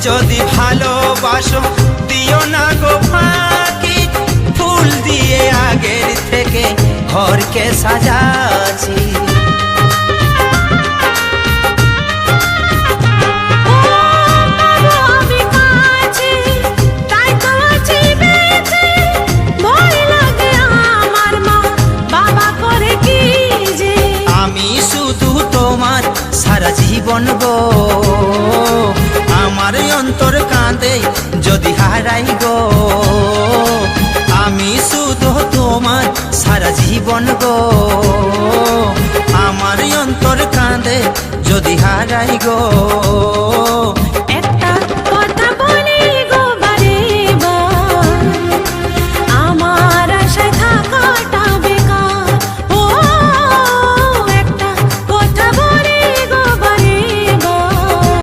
যদি ভালোবাসো দিও না গো ফাঁকি, ফুল দিয়ে আগের থেকে ঘরকে সাজাচ্ছি। আমি শুধু তোমার সারা জীবন গো, আমার অন্তর কাঁদে যদি হারাই গো। আমি শুধু তোমার সারা জীবন গো, আমার অন্তর কাঁদে যদি হারাই গো।